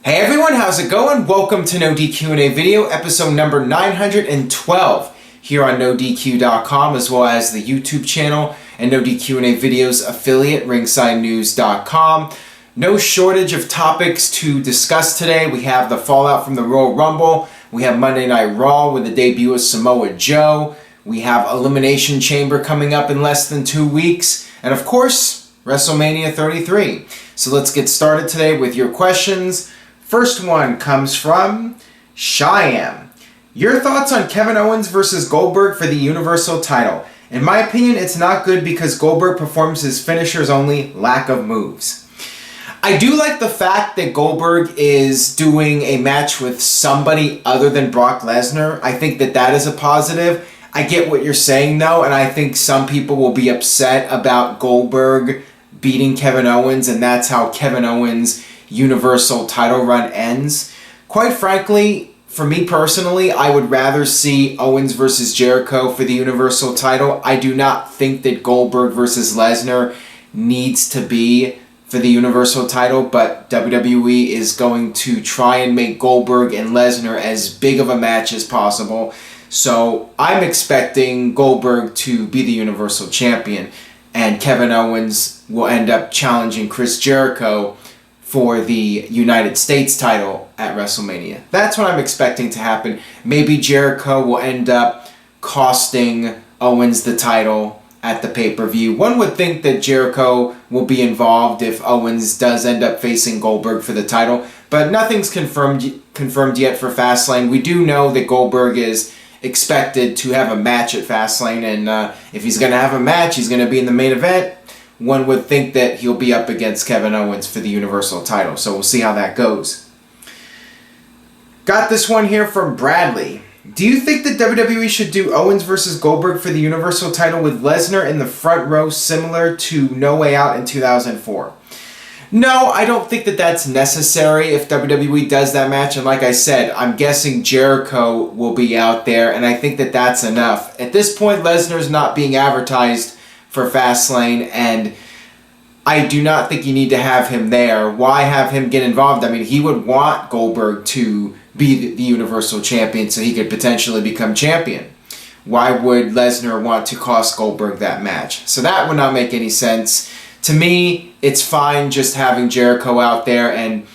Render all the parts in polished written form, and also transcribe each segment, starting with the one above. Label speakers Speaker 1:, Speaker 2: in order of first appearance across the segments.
Speaker 1: Hey everyone, how's it going? Welcome to NoDQ&A video, episode number 912 here on NoDQ.com, as well as the YouTube channel and NoDQ&A videos affiliate, ringsidenews.com. No shortage of topics to discuss today. We have the fallout from the Royal Rumble. We have Monday Night Raw with the debut of Samoa Joe. We have Elimination Chamber coming up in less than 2 weeks. And of course, WrestleMania 33. So let's get started today with your questions. First one comes from Cheyenne. Your thoughts on Kevin Owens versus Goldberg for the Universal title? In my opinion, it's not good because Goldberg performs his finishers only, lack of moves. I do like the fact that Goldberg is doing a match with somebody other than Brock Lesnar. I think that is a positive. I get what you're saying though, and I think some people will be upset about Goldberg beating Kevin Owens, and that's how Kevin Owens' Universal title run ends. Quite frankly, for me personally, I would rather see Owens versus Jericho for the Universal title. I do not think that Goldberg versus Lesnar needs to be for the Universal title, but WWE is going to try and make Goldberg and Lesnar as big of a match as possible. So I'm expecting Goldberg to be the Universal Champion, and Kevin Owens will end up challenging Chris Jericho for the United States title at WrestleMania. That's what I'm expecting to happen. Maybe Jericho will end up costing Owens the title at the pay-per-view. One would think that Jericho will be involved if Owens does end up facing Goldberg for the title, but nothing's confirmed yet for Fastlane. We do know that Goldberg is expected to have a match at Fastlane, and if he's going to have a match, he's going to be in the main event. One would think that he'll be up against Kevin Owens for the Universal title, so we'll see how that goes. Got this one here from Bradley. Do you think that WWE should do Owens versus Goldberg for the Universal title with Lesnar in the front row, similar to No Way Out in 2004? No, I don't think that that's necessary if WWE does that match, and like I said, I'm guessing Jericho will be out there, and I think that that's enough. At this point, Lesnar's not being advertised for Fastlane, and I do not think you need to have him there. Why have him get involved? I mean, he would want Goldberg to be the Universal Champion so he could potentially become champion. Why would Lesnar want to cost Goldberg that match? So that would not make any sense. To me, it's fine just having Jericho out there, and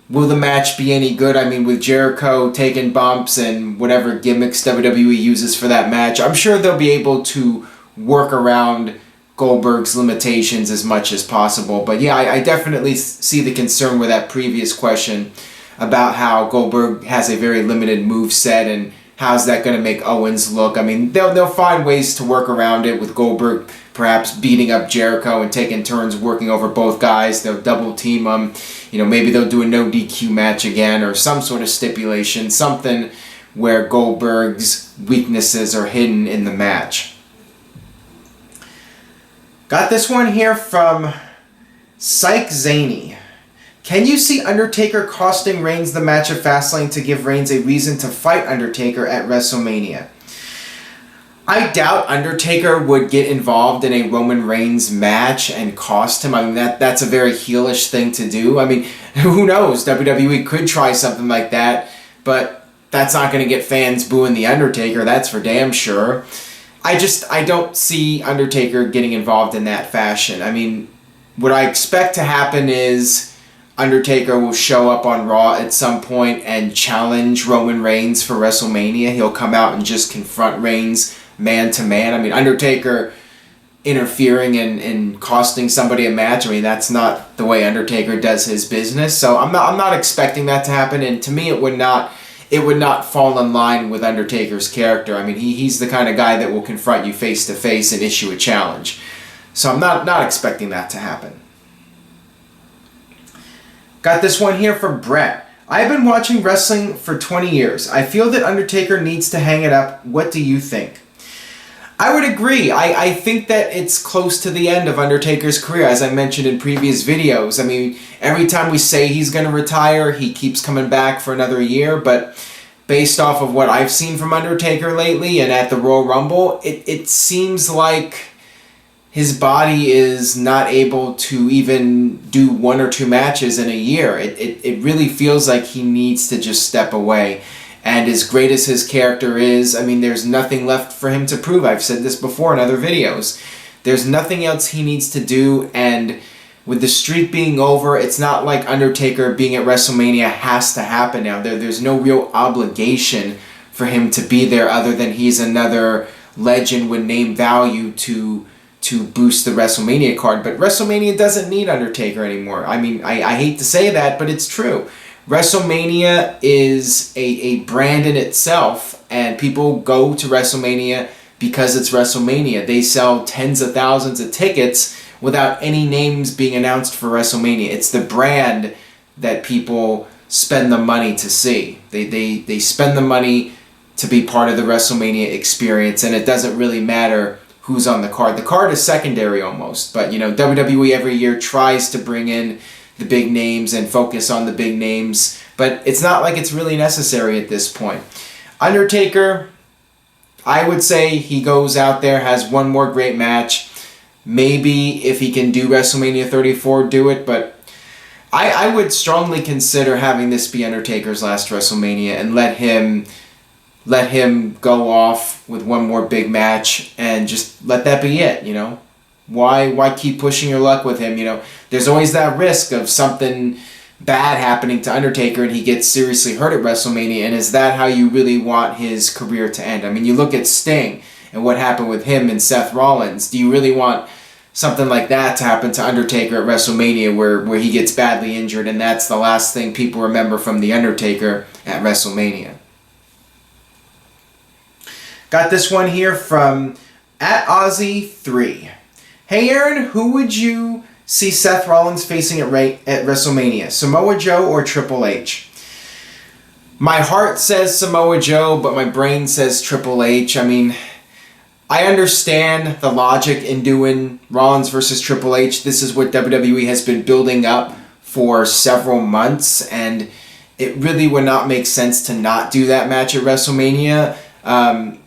Speaker 1: will the match be any good? I mean, with Jericho taking bumps and whatever gimmicks WWE uses for that match, I'm sure they'll be able to work around Goldberg's limitations as much as possible. But yeah, I definitely see the concern with that previous question about how Goldberg has a very limited move set and how's that going to make Owens look. I mean, they'll find ways to work around it with Goldberg perhaps beating up Jericho and taking turns working over both guys. They'll double team them. Maybe they'll do a no DQ match again or some sort of stipulation, something where Goldberg's weaknesses are hidden in the match. Got this one here from Psych Zany. Can you see Undertaker costing Reigns the match at Fastlane to give Reigns a reason to fight Undertaker at WrestleMania? I doubt Undertaker would get involved in a Roman Reigns match and cost him. I mean, that's a very heelish thing to do. I mean, who knows? WWE could try something like that, but that's not going to get fans booing The Undertaker, that's for damn sure. I don't see Undertaker getting involved in that fashion. I mean, what I expect to happen is Undertaker will show up on Raw at some point and challenge Roman Reigns for WrestleMania. He'll come out and just confront Reigns man to man. I mean, Undertaker interfering and costing somebody a match, I mean, that's not the way Undertaker does his business. So I'm not expecting that to happen, and to me it would not fall in line with Undertaker's character. I mean, he's the kind of guy that will confront you face to face and issue a challenge. So I'm not expecting that to happen. Got this one here from Brett. I've been watching wrestling for 20 years. I feel that Undertaker needs to hang it up. What do you think? I would agree. I think that it's close to the end of Undertaker's career, as I mentioned in previous videos. I mean, every time we say he's going to retire, he keeps coming back for another year, but based off of what I've seen from Undertaker lately and at the Royal Rumble, it seems like his body is not able to even do 1 or 2 matches in a year. It really feels like he needs to just step away. And as great as his character is, I mean, there's nothing left for him to prove. I've said this before in other videos. There's nothing else he needs to do, and with the streak being over, it's not like Undertaker being at WrestleMania has to happen now. There's no real obligation for him to be there other than he's another legend with name value to boost the WrestleMania card. But WrestleMania doesn't need Undertaker anymore. I mean, I hate to say that, but it's true. WrestleMania is a brand in itself, and people go to WrestleMania because it's WrestleMania. They sell tens of thousands of tickets without any names being announced for WrestleMania. It's the brand that people spend the money to see. They spend the money to be part of the WrestleMania experience, and it doesn't really matter who's on the card. The card is secondary almost, but WWE every year tries to bring in the big names and focus on the big names, but it's not like it's really necessary at this point. Undertaker, I would say he goes out there, has one more great match. Maybe if he can do WrestleMania 34, do it, but I would strongly consider having this be Undertaker's last WrestleMania and let him go off with one more big match and just let that be it, Why keep pushing your luck with him? There's always that risk of something bad happening to Undertaker and he gets seriously hurt at WrestleMania, and is that how you really want his career to end? I mean, you look at Sting and what happened with him and Seth Rollins. Do you really want something like that to happen to Undertaker at WrestleMania where he gets badly injured and that's the last thing people remember from The Undertaker at WrestleMania? Got this one here from @Aussie3. Hey Aaron, who would you see Seth Rollins facing at WrestleMania? Samoa Joe or Triple H? My heart says Samoa Joe, but my brain says Triple H. I mean, I understand the logic in doing Rollins versus Triple H. This is what WWE has been building up for several months, and it really would not make sense to not do that match at WrestleMania.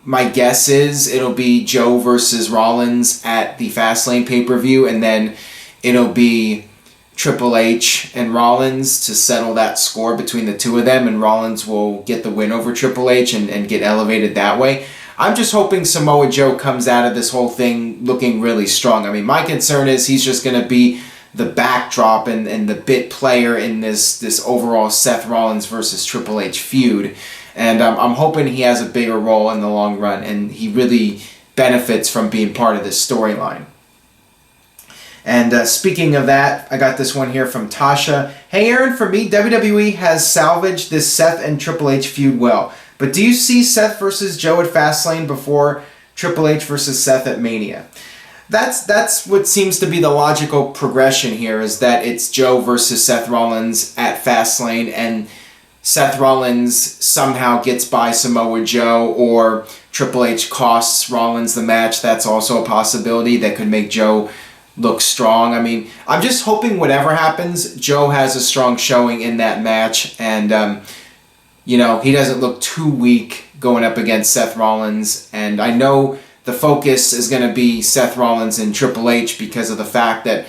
Speaker 1: My guess is it'll be Joe versus Rollins at the Fastlane pay-per-view, and then it'll be Triple H and Rollins to settle that score between the two of them, and Rollins will get the win over Triple H and get elevated that way. I'm just hoping Samoa Joe comes out of this whole thing looking really strong. I mean, my concern is he's just going to be the backdrop and the bit player in this overall Seth Rollins versus Triple H feud. And I'm hoping he has a bigger role in the long run, and he really benefits from being part of this storyline. And speaking of that, I got this one here from Tasha. Hey Aaron, for me, WWE has salvaged this Seth and Triple H feud well. But do you see Seth versus Joe at Fastlane before Triple H versus Seth at Mania? That's what seems to be the logical progression here, is that it's Joe versus Seth Rollins at Fastlane, and Seth Rollins somehow gets by Samoa Joe, or Triple H costs Rollins the match. That's also a possibility that could make Joe look strong. I mean, I'm just hoping whatever happens, Joe has a strong showing in that match, and he doesn't look too weak going up against Seth Rollins. And I know the focus is going to be Seth Rollins and Triple H because of the fact that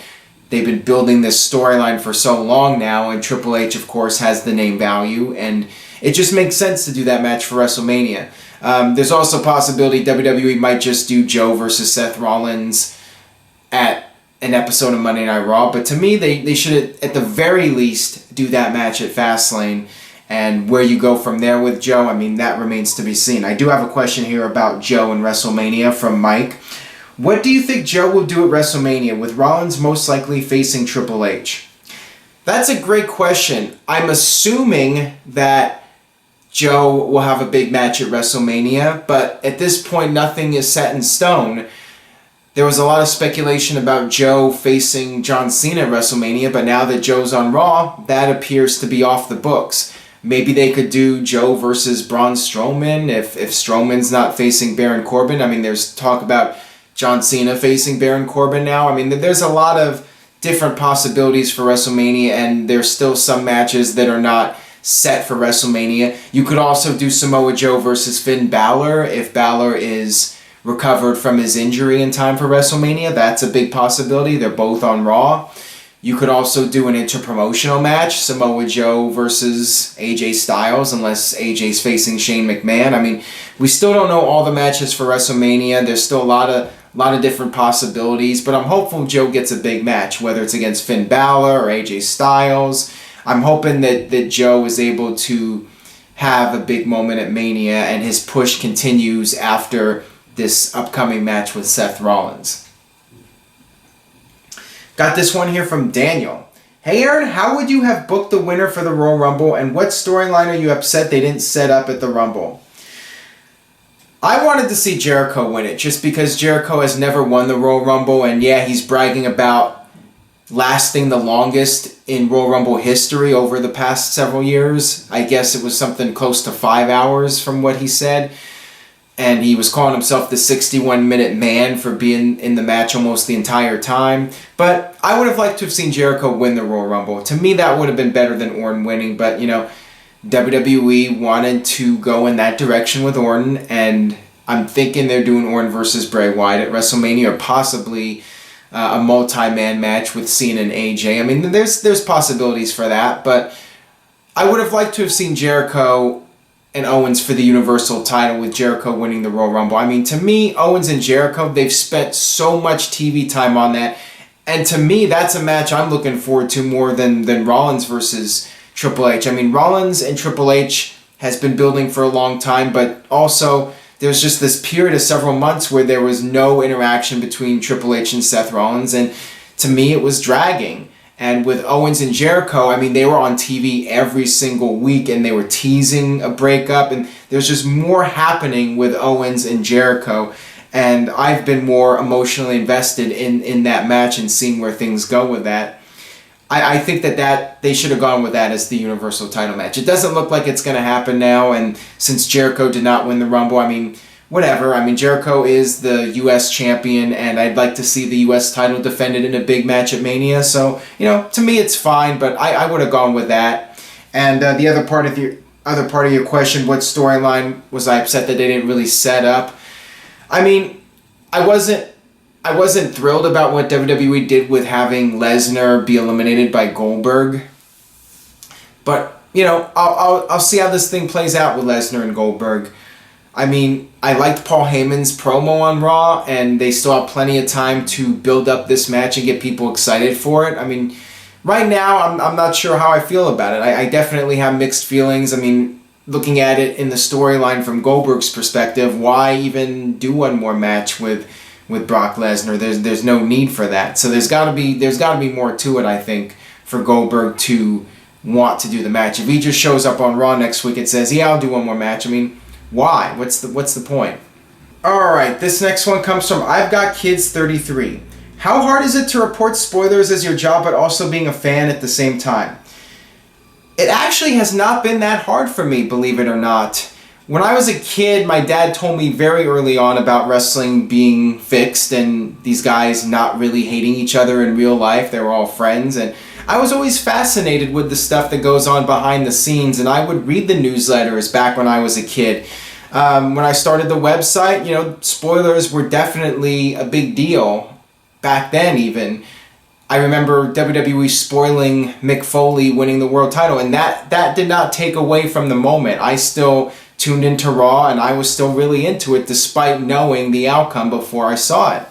Speaker 1: they've been building this storyline for so long now, and Triple H, of course, has the name value, and it just makes sense to do that match for WrestleMania. There's also a possibility WWE might just do Joe versus Seth Rollins at an episode of Monday Night Raw, but to me, they should at the very least do that match at Fastlane, and where you go from there with Joe, I mean, that remains to be seen. I do have a question here about Joe and WrestleMania from Mike. What do you think Joe will do at WrestleMania, with Rollins most likely facing Triple H? That's a great question. I'm assuming that Joe will have a big match at WrestleMania, but at this point, nothing is set in stone. There was a lot of speculation about Joe facing John Cena at WrestleMania, but now that Joe's on Raw, that appears to be off the books. Maybe they could do Joe versus Braun Strowman if Strowman's not facing Baron Corbin. I mean, there's talk about John Cena facing Baron Corbin now. I mean, there's a lot of different possibilities for WrestleMania, and there's still some matches that are not set for WrestleMania. You could also do Samoa Joe versus Finn Balor if Balor is recovered from his injury in time for WrestleMania. That's a big possibility. They're both on Raw. You could also do an interpromotional match, Samoa Joe versus AJ Styles, unless AJ's facing Shane McMahon. I mean, we still don't know all the matches for WrestleMania. There's still a lot of different possibilities, but I'm hopeful Joe gets a big match, whether it's against Finn Balor or AJ Styles. I'm hoping that Joe is able to have a big moment at Mania and his push continues after this upcoming match with Seth Rollins. Got this one here from Daniel. Hey Aaron, how would you have booked the winner for the Royal Rumble, and what storyline are you upset they didn't set up at the Rumble? I wanted to see Jericho win it, just because Jericho has never won the Royal Rumble, and yeah, he's bragging about lasting the longest in Royal Rumble history over the past several years. I guess it was something close to 5 hours from what he said. And he was calling himself the 61-minute man for being in the match almost the entire time. But I would have liked to have seen Jericho win the Royal Rumble. To me, that would have been better than Orton winning. But, you know, WWE wanted to go in that direction with Orton. And I'm thinking they're doing Orton versus Bray Wyatt at WrestleMania, or possibly a multi-man match with Cena and AJ. I mean, there's possibilities for that. But I would have liked to have seen Jericho and Owens for the Universal title, with Jericho winning the Royal Rumble. I mean, to me, Owens and Jericho, they've spent so much TV time on that. And to me, that's a match I'm looking forward to more than Rollins versus Triple H. I mean, Rollins and Triple H has been building for a long time, but also there's just this period of several months where there was no interaction between Triple H and Seth Rollins, and to me, it was dragging. And with Owens and Jericho, I mean, they were on TV every single week and they were teasing a breakup, and there's just more happening with Owens and Jericho. And I've been more emotionally invested in that match and seeing where things go with that. I think that they should have gone with that as the Universal title match. It doesn't look like it's going to happen now, and since Jericho did not win the Rumble, I mean, whatever. I mean, Jericho is the U.S. champion, and I'd like to see the U.S. title defended in a big match at Mania. So, you know, to me, it's fine, but I would have gone with that. And the other part of your question, what storyline was I upset that they didn't really set up? I mean, I wasn't thrilled about what WWE did with having Lesnar be eliminated by Goldberg, but you know, I'll see how this thing plays out with Lesnar and Goldberg. I mean, I liked Paul Heyman's promo on Raw, and they still have plenty of time to build up this match and get people excited for it. I mean, right now, I'm not sure how I feel about it. I definitely have mixed feelings. I mean, looking at it in the storyline from Goldberg's perspective, why even do one more match with Brock Lesnar? There's no need for that. So there's got to be more to it, I think, for Goldberg to want to do the match. If he just shows up on Raw next week and says, "Yeah, I'll do one more match," I mean, why? What's the point? Alright, this next one comes from I've Got Kids 33. How hard is it to report spoilers as your job but also being a fan at the same time? It actually has not been that hard for me, believe it or not. When I was a kid, my dad told me very early on about wrestling being fixed and these guys not really hating each other in real life. They were all friends, and I was always fascinated with the stuff that goes on behind the scenes, and I would read the newsletters back when I was a kid. When I started the website, you know, spoilers were definitely a big deal back then even. I remember WWE spoiling Mick Foley winning the world title, and that did not take away from the moment. I still tuned into Raw, and I was still really into it despite knowing the outcome before I saw it.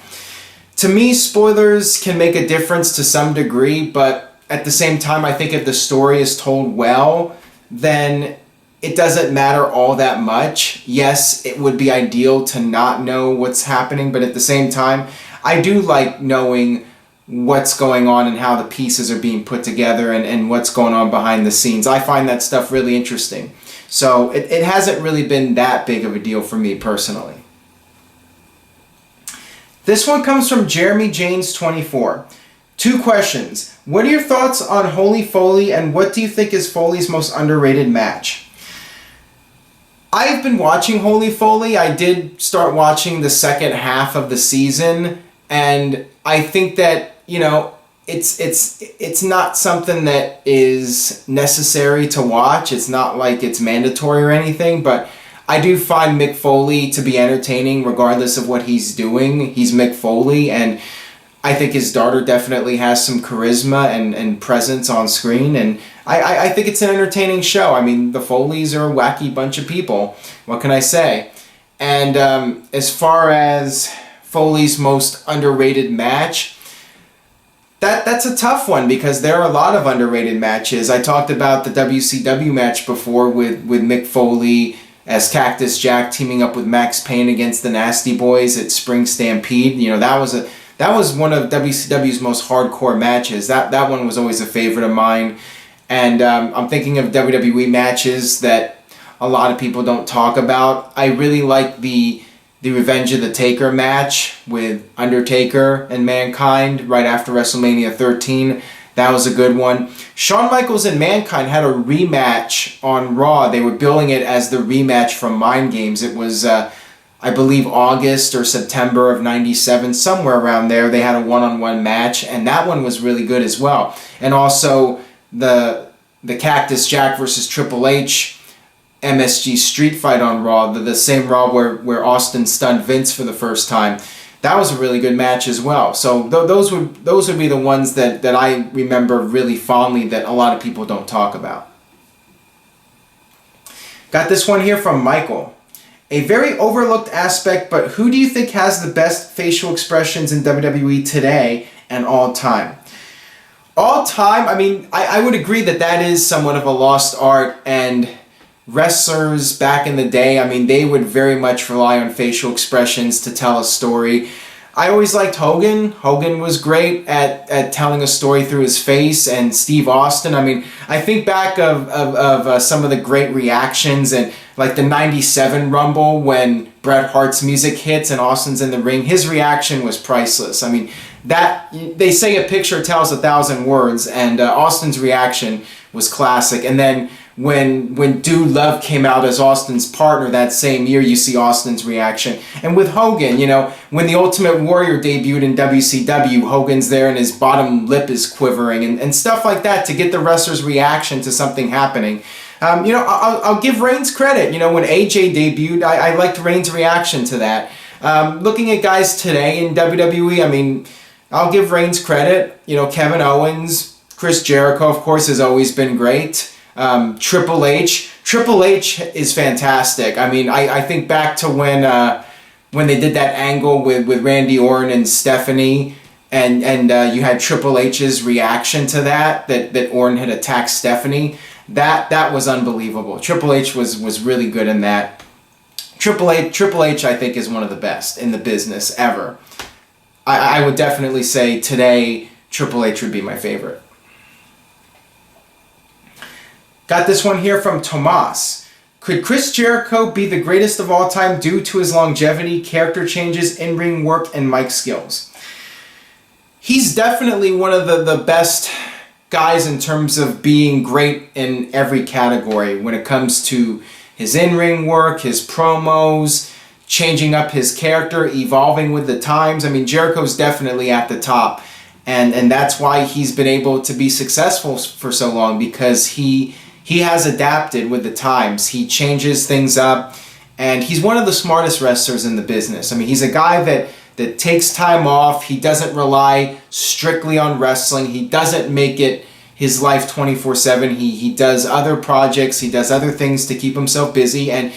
Speaker 1: To me, spoilers can make a difference to some degree, but at the same time, I think if the story is told well, then it doesn't matter all that much. Yes, it would be ideal to not know what's happening, but at the same time, I do like knowing what's going on and how the pieces are being put together and what's going on behind the scenes. I find that stuff really interesting. So it hasn't really been that big of a deal for me personally. This one comes from Jeremy James 24. 2 questions. What are your thoughts on Holy Foley, and what do you think is Foley's most underrated match? I've been watching Holy Foley. I did start watching the second half of the season, and I think that, you know, it's not something that is necessary to watch. It's not like it's mandatory or anything, but I do find Mick Foley to be entertaining regardless of what he's doing. He's Mick Foley, and I think his daughter definitely has some charisma and presence on screen, and I think it's an entertaining show. I mean, the Foleys are a wacky bunch of people. What can I say? And as far as Foley's most underrated match, that's a tough one because there are a lot of underrated matches. I talked about the WCW match before with Mick Foley as Cactus Jack teaming up with Max Payne against the Nasty Boys at Spring Stampede. You know, that was one of WCW's most hardcore matches. That one was always a favorite of mine. And I'm thinking of WWE matches that a lot of people don't talk about. I really like the Revenge of the Taker match with Undertaker and Mankind right after WrestleMania 13. That was a good one. Shawn Michaels and Mankind had a rematch on Raw. They were billing it as the rematch from Mind Games. It was, I believe, August or September of '97, somewhere around there. They had a one-on-one match, and that one was really good as well. And also the Cactus Jack versus Triple H MSG Street Fight on Raw, the same Raw where Austin stunned Vince for the first time. That was a really good match as well. So those would be the ones that I remember really fondly that a lot of people don't talk about. Got this one here from Michael. A very overlooked aspect, but who do you think has the best facial expressions in WWE today and all time? All time, I mean, I would agree that is somewhat of a lost art, and wrestlers back in the day, I mean, they would very much rely on facial expressions to tell a story. I always liked Hogan. Hogan was great at telling a story through his face, and Steve Austin. I mean, I think back of some of the great reactions, and like the '97 Rumble when Bret Hart's music hits and Austin's in the ring. His reaction was priceless. I mean, that they say a picture tells 1,000 words, and Austin's reaction was classic. And then when Dude Love came out as Austin's partner that same year, you see Austin's reaction. And with Hogan, you know, when the Ultimate Warrior debuted in WCW, Hogan's there and his bottom lip is quivering and stuff like that to get the wrestler's reaction to something happening. You know, I'll give Reigns credit. You know, when AJ debuted, I liked Reigns' reaction to that. Looking at guys today in WWE, I mean, I'll give Reigns credit. You know, Kevin Owens, Chris Jericho, of course, has always been great. Triple H. Triple H is fantastic. I mean, I think back to when they did that angle with Randy Orton and Stephanie, and you had Triple H's reaction to that Orton had attacked Stephanie. That was unbelievable. Triple H was really good in that. Triple H, I think, is one of the best in the business ever. I would definitely say today Triple H would be my favorite. Got this one here from Tomas. Could Chris Jericho be the greatest of all time due to his longevity, character changes, in-ring work, and mic skills? He's definitely one of the best guys in terms of being great in every category when it comes to his in-ring work, his promos, changing up his character, evolving with the times. I mean, Jericho's definitely at the top, and that's why he's been able to be successful for so long, because he has adapted with the times. He changes things up, and he's one of the smartest wrestlers in the business. I mean, he's a guy that takes time off. He doesn't rely strictly on wrestling. He doesn't make it his life 24/7. He does other projects. He does other things to keep himself busy, and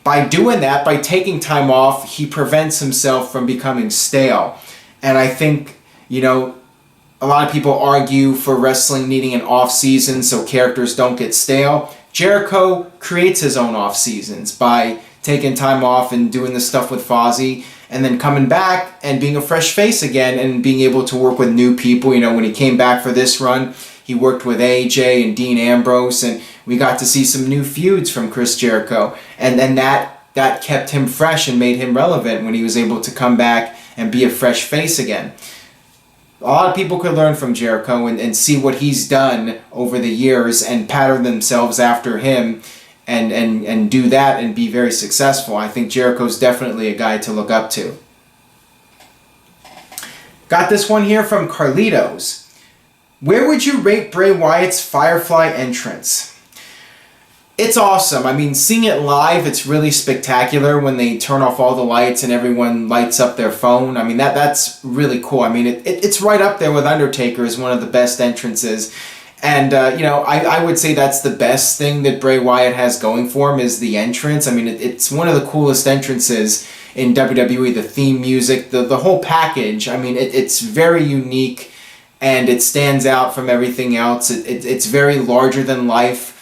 Speaker 1: by doing that, by taking time off, he prevents himself from becoming stale. And I think, you know, a lot of people argue for wrestling needing an off season so characters don't get stale. Jericho creates his own off seasons by taking time off and doing the stuff with Fozzy, and then coming back and being a fresh face again and being able to work with new people. You know, when he came back for this run, he worked with AJ and Dean Ambrose, and we got to see some new feuds from Chris Jericho. And then that kept him fresh and made him relevant when he was able to come back and be a fresh face again. A lot of people could learn from Jericho and see what he's done over the years and pattern themselves after him and do that and be very successful. I think Jericho's definitely a guy to look up to. Got this one here from Carlitos. Where would you rate Bray Wyatt's Firefly entrance? It's awesome. I mean, seeing it live, it's really spectacular when they turn off all the lights and everyone lights up their phone. I mean, that's really cool. I mean, it's right up there with Undertaker as one of the best entrances. And, you know, I would say that's the best thing that Bray Wyatt has going for him is the entrance. I mean, it's one of the coolest entrances in WWE, the theme music, the whole package. I mean, it's very unique and it stands out from everything else. It's very larger than life.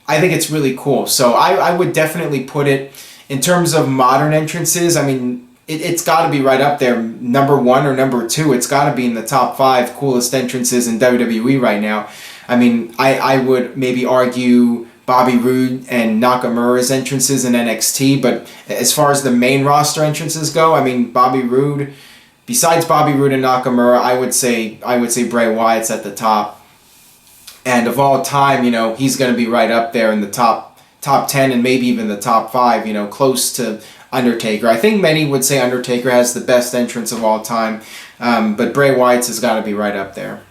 Speaker 1: I think it's really cool. So I would definitely put it, in terms of modern entrances, I mean, it's got to be right up there. Number 1 or number 2, it's got to be in the top 5 coolest entrances in WWE right now. I mean, I would maybe argue Bobby Roode and Nakamura's entrances in NXT, but as far as the main roster entrances go, I mean, besides Bobby Roode and Nakamura, I would say Bray Wyatt's at the top. And of all time, you know, he's going to be right up there in the top 10 and maybe even the top 5, you know, close to Undertaker. I think many would say Undertaker has the best entrance of all time, but Bray Wyatt's has got to be right up there.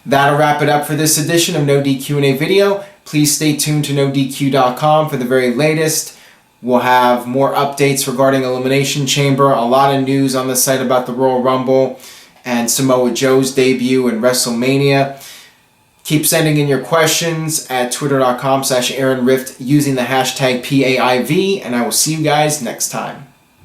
Speaker 1: That'll wrap it up for this edition of No DQ&A video. Please stay tuned to NoDQ.com for the very latest. We'll have more updates regarding Elimination Chamber, a lot of news on the site about the Royal Rumble, and Samoa Joe's debut in Wrestlemania. Keep sending in your questions at twitter.com/AaronRift using the hashtag PAIV, and I will see you guys next time.